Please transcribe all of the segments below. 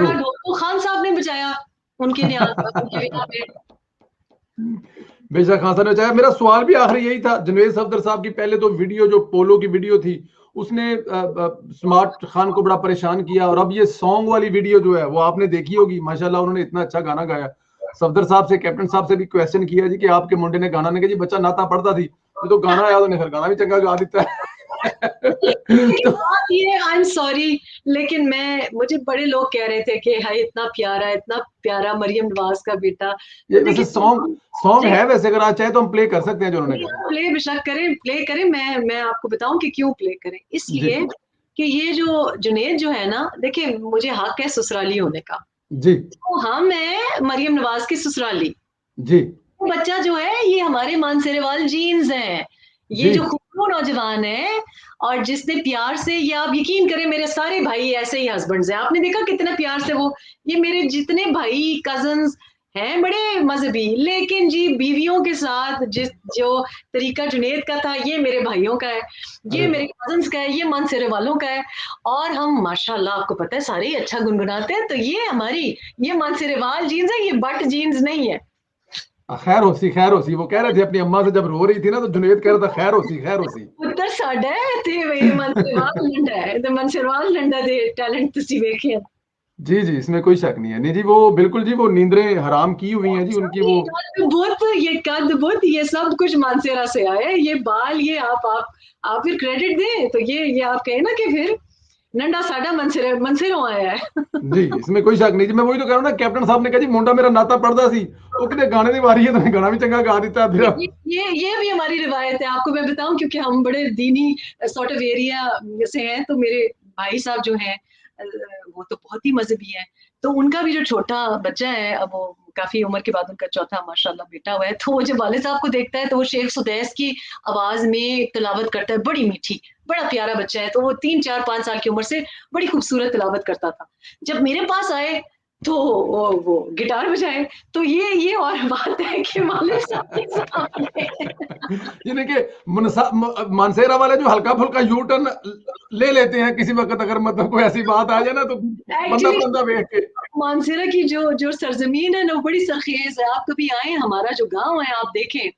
ढोल तो खान साहब ने बजाया उनके बिना पे। बेशक खान साहब ने बजाया। मेरा सवाल भी आखिर यही था, जनवेद सफदर साहब की पहले तो वीडियो जो पोलो की वीडियो थी उसने स्मार्ट खान को बड़ा परेशान किया, और अब ये सॉन्ग वाली वीडियो जो है वो आपने देखी होगी। माशाल्लाह उन्होंने इतना अच्छा गाना गाया। सफदर साहब से, कैप्टन साहब से भी क्वेश्चन किया जी कि आपके मुंडे ने गाना नहीं, जी बच्चा नाता पढ़ता थी तो गाना आया तो फिर गाना भी चंगा गा देता है। तो ये आई एम सॉरी, लेकिन मुझे बड़े लोग कह रहे थे कि हाय इतना प्यारा मरियम नवाज का बेटा। ये वैसे सॉन्ग है, वैसे अगर आप चाहे तो हम प्ले कर सकते हैं जो उन्होंने गाया। प्ले बेशक करें, प्ले करें। मैं आपको बताऊं कि क्यों प्ले करें। इसलिए कि ये जो जुनेद जो है ना, देखिए मुझे हक है ससुराली होने का जी, तो हम है मरियम नवाज की ससुराली जी। बच्चा जो है ये हमारे मानसरेवाल जीन्स हैं। ये जो खूबसूरत नौजवान है और जिसने प्यार से, ये आप यकीन करें मेरे सारे भाई ऐसे ही हस्बैंड्स हैं। आपने देखा कितना प्यार से वो, ये मेरे जितने भाई कजन्स हैं बड़े मजहबी, लेकिन जी बीवियों के साथ जो तरीका जुनेद का था, ये मेरे भाइयों का है, ये मेरे कजन्स का है, ये मानसरे वालों का है। और हम माशाल्लाह आपको पता है सारे अच्छा गुनगुनाते हैं। तो ये मानसरेवाल जीन्स है, ये बट जीन्स नहीं है। खैर होसी वो कह रहे थे अपनी अम्मा से जब रो रही थी ना, तो जुनेद कह रहा था खैर होसी पुत्र साडा है ते वे मनसरवाल लंडा है, तो मनसरवाल लंडा दे टैलेंट तुसी वेखे। जी, इसमें कोई शक नहीं है। नहीं जी, वो बिल्कुल जी, वो नींदरें हराम की हुई हैं जी उनकी। वो कद बुत ये सब कुछ मानसेरा से आया। ये बाल, ये आप फिर क्रेडिट दें तो ये आप कहें ना कि फिर नंडा साडा मनसेरों आया है। जी, इसमें कोई शक नहीं जी। मैं वही तो कह रहा हूं ना, कैप्टन साहब ने कहा जी मुंडा मेरा नाता पढ़दा सी, वो किते गाने दी वारी है तो गाना भी चंगा गा देता है। फिर ये भी हमारी रिवायत है। आपको मैं बताऊं, क्योंकि हम बड़े दीनी सॉर्ट ऑफ एरिया से हैं, तो मेरे भाई साहब जो हैं वो तो बहुत ही मजहबी है। तो उनका भी जो छोटा बच्चा है, अब वो काफी उम्र के बाद उनका चौथा माशाल्लाह बेटा हुआ है, तो वो जब वाले साहब को देखता है तो वो शेख सुदैस की आवाज में तिलावत करता है, बड़ी मीठी, बड़ा प्यारा बच्चा है। तो वो 3 4 5 साल की उम्र से बड़ी खूबसूरत तिलावत करता था। जब मेरे पास आए तो वो गिटार बजाए। तो ये और बात है कि वाले साहब के सामने यानी कि मानसेरा वाले जो हल्का फुल्का यू टर्न ले लेते हैं किसी वक्त, अगर मतलब कोई ऐसी बात आ जाए ना, तो बंदा बंदा देख के। मानसेरा की जो सरजमीन है ना, वो बड़ी सरखेज है। आप कभी आए, हमारा जो गांव है आप देखें।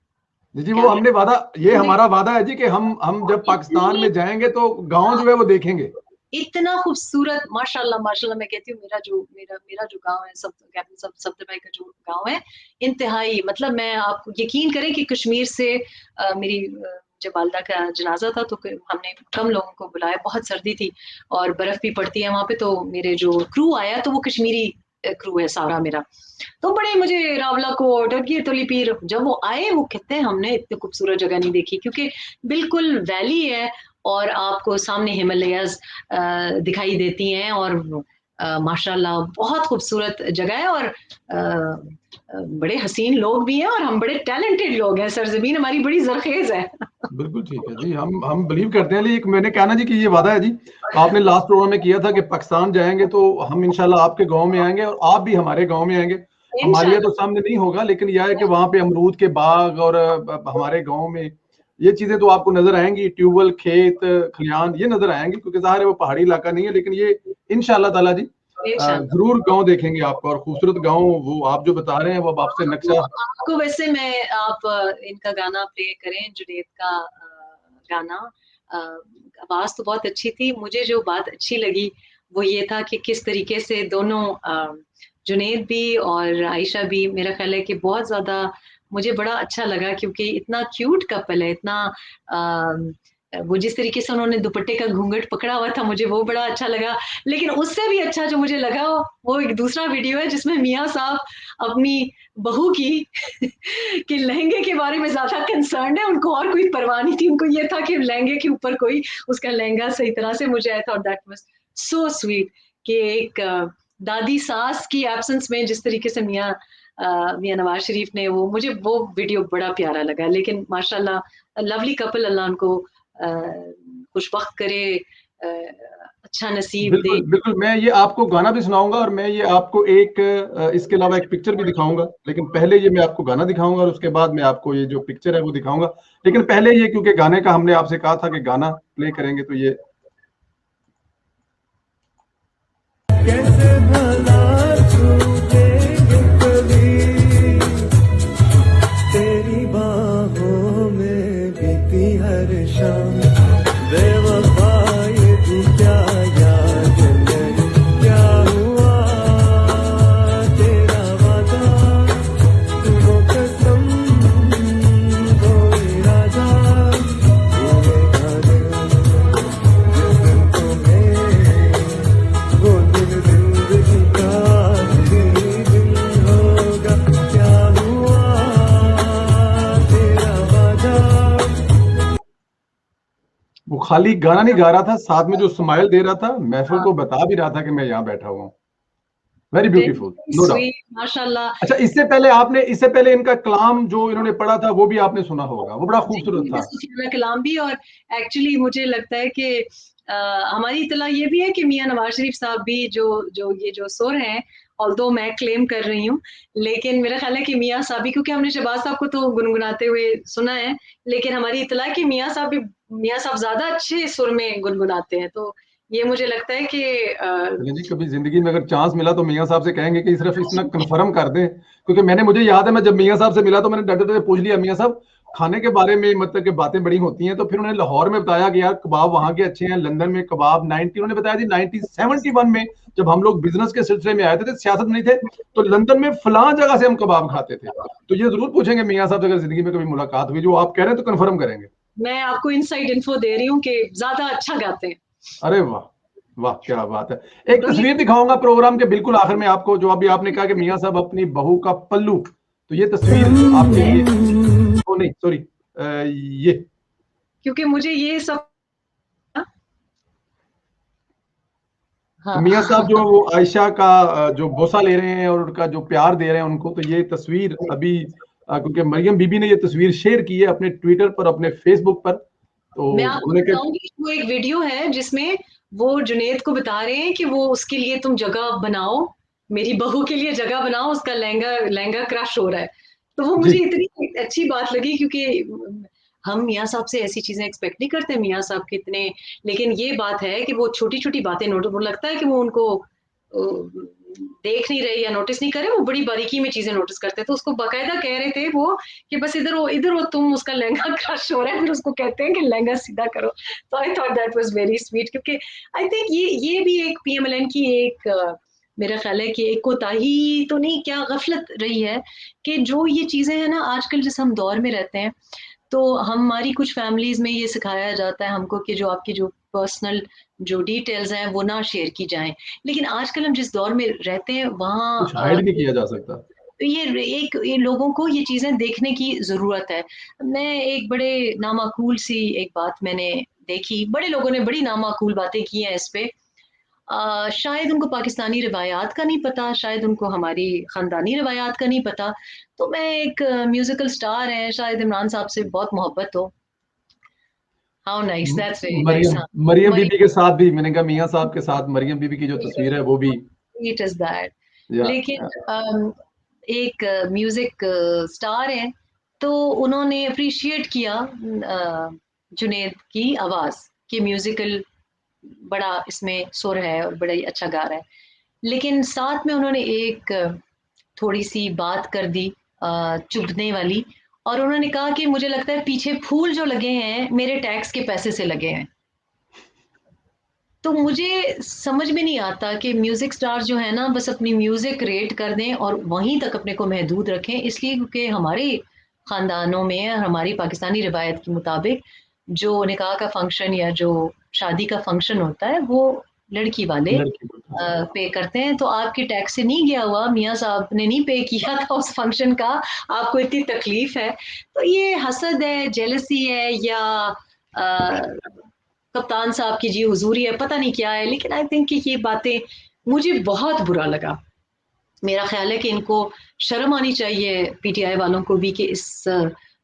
जी, वो हमने वादा, ये हमारा वादा है जी कि हम जब पाकिस्तान में जाएंगे तो गांव जो है वो देखेंगे। इतना खूबसूरत माशाल्लाह माशाल्लाह। मैं कहती हूँ मेरा जो गांव है, सफदर भाई का जो गांव है, इंतहाई, मतलब मैं आप यकीन करें कि कश्मीर से मेरी जब वालदा का जनाजा था तो हमने कम लोगों को बुलाया, बहुत सर्दी थी और बर्फ भी पड़ती है वहां पे। तो मेरे जो क्रू आया तो वो कश्मीरी क्रू है सारा मेरा। तो बड़े मुझे रावला कोट और ये तोली पीर, जब वो आए वो कहते हैं हमने इतनी खूबसूरत जगह नहीं देखी, क्योंकि बिल्कुल वैली है और आपको सामने हिमालयस दिखाई देती हैं, और माशाल्लाह बहुत खूबसूरत जगह है। और बड़े हसीन लोग भी हैं और हम बड़े टैलेंटेड लोग हैं। सरजमीन हमारी बड़ी जरखेज है। बिल्कुल ठीक है जी, हम बिलीव करते हैं। लेकिन मैंने कहा ना जी कि ये वादा है जी, आपने लास्ट प्रोग्राम में किया था कि पाकिस्तान जाएंगे तो हम इंशाल्लाह आपके गांव में आएंगे और आप भी हमारे गांव में आएंगे। हमारे तो सामने नहीं होगा, लेकिन यह है कि वहां पे अमरूद के बाग और हमारे गांव में ये चीजें तो आपको नजर आएंगी, ट्यूबवेल, खेत खलियान ये नजर आएंगे, क्योंकि ज़ाहिर है वो पहाड़ी इलाका नहीं है। लेकिन ये इंशाल्लाह ताला जी जरूर गांव देखेंगे आपका, और खूबसूरत गांव वो आप जो बता रहे हैं वो आपसे नक्शा। आपको वैसे मैं आप इनका गाना प्ले करें, जुनेद का गाना। आवाज तो बहुत अच्छी थी। मुझे जो बात अच्छी लगी वो ये था कि किस तरीके से दोनों जुनेद भी और आयशा भी, मेरा ख्याल है कि बहुत ज्यादा मुझे बड़ा अच्छा लगा, क्योंकि इतना क्यूट कपल है, इतना वो जिस तरीके से उन्होंने दुपट्टे का घूंघट पकड़ा हुआ था, मुझे वो बड़ा अच्छा लगा। लेकिन उससे भी अच्छा जो मुझे लगा वो एक दूसरा वीडियो है जिसमें मियाँ साहब अपनी बहू की कि लहंगे के बारे में ज्यादा कंसर्न है, उनको और कोई परवाह नहीं थी। उनको ये था कि लहंगे के ऊपर कोई उसका लहंगा सही तरह से, मुझे I thought that was so sweet कि एक दादी सास की एब्सेंस में जिस तरीके से मियाँ नवाज शरीफ ने, वो मुझे वो वीडियो बड़ा प्यारा लगा। लेकिन माशाल्लाह लवली कपल, अल्लाह उनको खुशबख्त करे, अच्छा नसीब दे। बिल्कुल मैं ये आपको गाना भी सुनाऊंगा, और मैं ये आपको एक इसके अलावा एक पिक्चर भी दिखाऊंगा। लेकिन पहले ये मैं आपको गाना दिखाऊंगा और उसके बाद मैं आपको ये जो पिक्चर है वो दिखाऊंगा। लेकिन पहले ये, क्योंकि गाने का हमने आपसे कहा था कि गाना प्ले करेंगे, तो ये कैसे भला खाली गाना नहीं गा रहा था, साथ में जो स्माइल दे रहा था, महफिल को बता भी रहा था कि मैं यहाँ बैठा हुआ हूँ। Very beautiful, no doubt. Sweet, माशाल्लाह। अच्छा, इससे पहले इनका कलाम जो इन्होंने पढ़ा था वो भी आपने सुना होगा, वो बड़ा खूबसूरत था। सुफियाना कलाम भी, और एक्चुअली मुझे लगता है कि हमारी इतला ये भी है कि मियां नवाज शरीफ साहब भी जो सुर हैं, ऑल्दो मैं क्लेम कर रही हूँ, लेकिन मेरा ख्याल है कि मियां साहब भी, क्योंकि हमने शहबाज साहब को तो गुनगुनाते हुए सुना है, लेकिन हमारी इतला है कि मियां साहब ज्यादा अच्छे सुर में गुनगुनाते हैं, तो ये मुझे लगता है कि चलिए जी, कभी जिंदगी में अगर चांस मिला तो मियां साहब से कहेंगे कि सिर्फ इतना कंफर्म कर दें, क्योंकि मुझे याद है मैं जब मियां साहब से मिला तो मैंने डरते पूछ लिया, मियां साहब खाने के बारे में मतलब कि बातें बड़ी होती हैं, तो फिर उन्होंने लाहौर में बताया कि यार कबाब वहां के अच्छे हैं, लंदन में कबाब उन्होंने बताया जी 1971 में जब हम लोग बिजनेस के सिलसिले में आए थे, सियासत नहीं थे, तो लंदन में फलां जगह से हम कबाब खाते थे। तो ये जरूर पूछेंगे मियां साहब से अगर जिंदगी में कभी मुलाकात हुई, जो आप कह रहे हैं तो कंफर्म करेंगे। मैं आपको इनसाइड इन्फो दे रही हूँ कि ज्यादा अच्छा गाते हैं। अरे वाह, वाह क्या बात है। एक तो ये तस्वीर दिखाऊंगा प्रोग्राम के बिल्कुल आखिर में आपको, जो अभी आपने कहा कि मियां साहब अपनी बहू का पल्लू, तो ये तस्वीर आपके लिए, ओ नहीं सॉरी, ये क्योंकि मुझे ये सब, तो हाँ। मियां साहब जो वो आयशा का जो बोसा ले रहे हैं और उनका जो प्यार दे रहे हैं उनको, तो ये तस्वीर अभी क्योंकि मरियम बीबी ने ये तस्वीर शेयर की है अपने ट्विटर पर, अपने फेसबुक पर, तो मैं आपको उन्होंने कहा, बताऊंगी, वो एक वीडियो है जिसमें वो जुनेद को बता रहे हैं कि वो उसके लिए तुम जगह बनाओ, मेरी बहू के लिए जगह बनाओ, उसका लहंगा लहंगा क्रश हो रहा है। तो वो जी मुझे इतनी अच्छी बात लगी, क्योंकि हम मियाँ साहब से ऐसी चीजें एक्सपेक्ट नहीं करते, मियाँ साहब कितने, लेकिन ये बात है कि वो छोटी छोटी बातें नोट, वो लगता है कि वो उनको देख नहीं रहे या नोटिस नहीं करे, वो बड़ी बारीकी में चीजें नोटिस करते हैं, तो उसको बाकायदा कह रहे थे वो कि बस इधर वो तुम, उसका लहंगा क्रश हो रहा है, फिर उसको कहते हैं कि लहंगा सीधा करो। तो I thought that was very sweet, क्योंकि आई थिंक ये भी एक पीएमएलएन की एक मेरा ख्याल है कि एक कोताही तो नहीं, क्या गफलत रही है, कि जो ये चीजें हैं ना, आजकल जिस हम दौर में रहते हैं, तो हमारी कुछ फैमिलीज में ये सिखाया जाता है हमको कि जो आपकी जो पर्सनल जो डिटेल्स हैं वो ना शेयर की जाएं, लेकिन आजकल हम जिस दौर में रहते हैं कुछ वहाँ हाइड नहीं किया जा सकता। ये लोगों को ये चीजें देखने की जरूरत है। मैं एक बड़े नामाकूल सी एक बात मैंने देखी, बड़े लोगों ने बड़ी नामाकूल बातें की हैं इस पे, शायद उनको पाकिस्तानी रिवायात का नहीं पता, शायद उनको हमारी खानदानी रिवायात का नहीं पता। तो मैं एक म्यूजिकल स्टार है, शायद इमरान साहब से बहुत मोहब्बत हो। How nice, that's very nice. Mariam हाँ, मरियम मरी बीबी के साथ भी मैंने कहा मियां साहब के साथ मरियम बीबी की जो तस्वीर है वो भी, इट इज दैट। या, लेकिन एक म्यूजिक स्टार है, तो उन्होंने अप्रिशिएट किया जुनेद की आवाज, कि म्यूजिकल बड़ा इसमें सुर है और बड़ा ही अच्छा गा रहा है, लेकिन साथ में उन्होंने एक थोड़ी सी बात कर दी चुभने वाली, और उन्होंने कहा कि मुझे लगता है पीछे फूल जो लगे हैं मेरे टैक्स के पैसे से लगे हैं। तो मुझे समझ में नहीं आता कि म्यूजिक स्टार जो है ना, बस अपनी म्यूजिक रेट कर दें और वहीं तक अपने को महदूद रखें, इसलिए क्योंकि हमारे खानदानों में और हमारी पाकिस्तानी रिवायत के मुताबिक जो निकाह का फंक्शन या जो शादी का फंक्शन होता है वो लड़की वाले लड़की को। पे करते हैं, तो आपके टैक्स से नहीं गया हुआ, मियाँ साहब ने नहीं पे किया था उस फंक्शन का, आपको इतनी तकलीफ है। तो ये हसद है, जेलसी है, या कप्तान साहब की जी हुजूरी है, पता नहीं क्या है, लेकिन आई थिंक कि ये बातें मुझे बहुत बुरा लगा। मेरा ख्याल है कि इनको शर्म आनी चाहिए पीटीआई वालों को भी, कि इस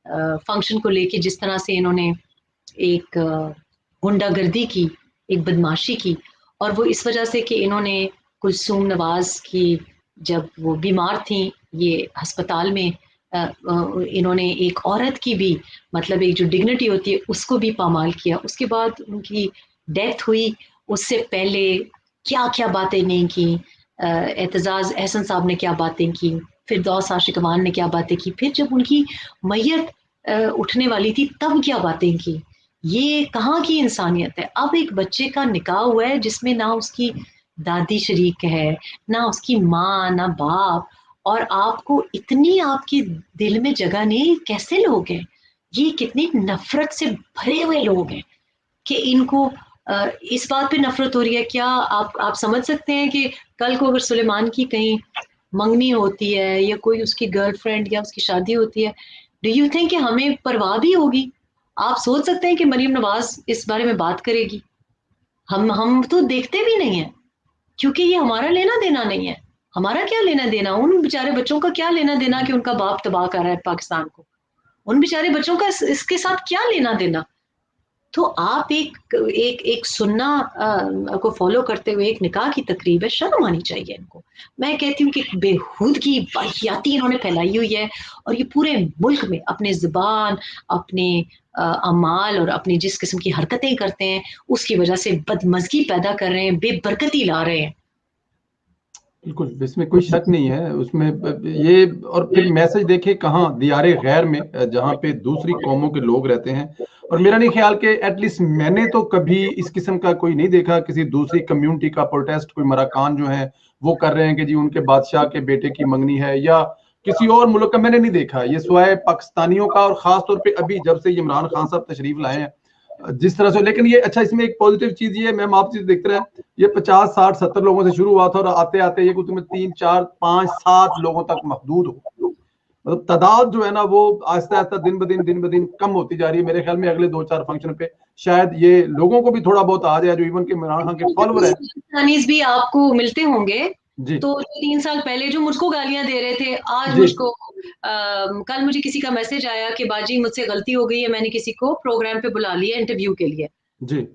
फंक्शन को लेके जिस तरह से इन्होंने एक गुंडागर्दी की, एक बदमाशी की, और वो इस वजह से कि इन्होंने कुलसूम नवाज की, जब वो बीमार थी, ये अस्पताल में इन्होंने एक औरत की भी, मतलब एक जो डिग्निटी होती है उसको भी पामाल किया, उसके बाद उनकी डेथ हुई, उससे पहले क्या क्या बातें नहीं की, एतजाज एहसन साहब ने क्या बातें की, फिर दौस आशिक अमान ने क्या बातें की, फिर जब उनकी मैयत उठने वाली थी तब क्या बातें की। ये कहाँ की इंसानियत है। अब एक बच्चे का निकाह हुआ है जिसमें ना उसकी दादी शरीक है, ना उसकी माँ, ना बाप, और आपको इतनी आपकी दिल में जगह नहीं, कैसे लोग हैं ये, कितनी नफरत से भरे हुए लोग हैं कि इनको इस बात पे नफरत हो रही है। क्या आप समझ सकते हैं कि कल को अगर सुलेमान की कहीं मंगनी होती है या कोई उसकी गर्लफ्रेंड या उसकी शादी होती है, डू यू थिंक कि हमें परवाह भी होगी? आप सोच सकते हैं कि मरियम नवाज इस बारे में बात करेगी? हम तो देखते भी नहीं है, क्योंकि ये हमारा लेना देना नहीं है। हमारा क्या लेना देना, उन बेचारे बच्चों का क्या लेना देना कि उनका बाप तबाह कर रहा है पाकिस्तान को? उन बेचारे बच्चों का इसके साथ क्या लेना देना? तो आप एक सुन्ना को फॉलो करते हुए एक निकाह की तकरीब है, शर्म आनी चाहिए इनको। मैं कहती हूँ कि बेहूदगी वाहियाती इन्होंने फैलाई हुई है, और ये पूरे मुल्क में अपने ज़ुबान, अपने अमाल और अपनी जिस किस्म की हरकतें करते हैं उसकी वजह से बदमज़गी पैदा कर रहे हैं, बेबरकती ला रहे हैं। बिल्कुल, इसमें कोई शक नहीं है उसमें। ये और फिर मैसेज देखिए कहाँ, दियारे गैर में, जहाँ पे दूसरी कौमों के लोग रहते हैं। और मेरा नहीं ख्याल कि एटलीस्ट मैंने तो कभी इस किस्म का कोई नहीं देखा, किसी दूसरी कम्युनिटी का प्रोटेस्ट, कोई मराकान जो है वो कर रहे हैं कि जी उनके बादशाह के बेटे की मंगनी है, या किसी और मुल्क का मैंने नहीं देखा। ये सिवाय पाकिस्तानियों का, और खास तौर पे अभी जब से इमरान खान साहब तशरीफ लाए हैं जिस तरह से। लेकिन ये अच्छा, इसमें एक पॉजिटिव चीज ये, मैम आप चीज देखते रहे, ये 50 60 70 लोगों से शुरू हुआ था और आते आते ये कुछ 3 4 5 7 लोगों तक महदूद हो। मतलब तादाद जो है ना वो आहिस्ता आहिस्ता दिन ब दिन कम होती जा रही है। मेरे ख्याल में अगले 2 4 फंक्शन पे शायद ये लोगों को भी थोड़ा बहुत आ जाए, जो इवन के इमरान खान के फॉलोअर है। पाकिस्तानीज भी आपको मिलते होंगे, जी तो 3 साल पहले जो मुझको गालियां दे रहे थे, आज जी मुझको कल मुझे किसी का मैसेज आया कि बाजी मुझसे गलती हो गई है, मैंने किसी को प्रोग्राम पे बुला लिया इंटरव्यू के लिए। जी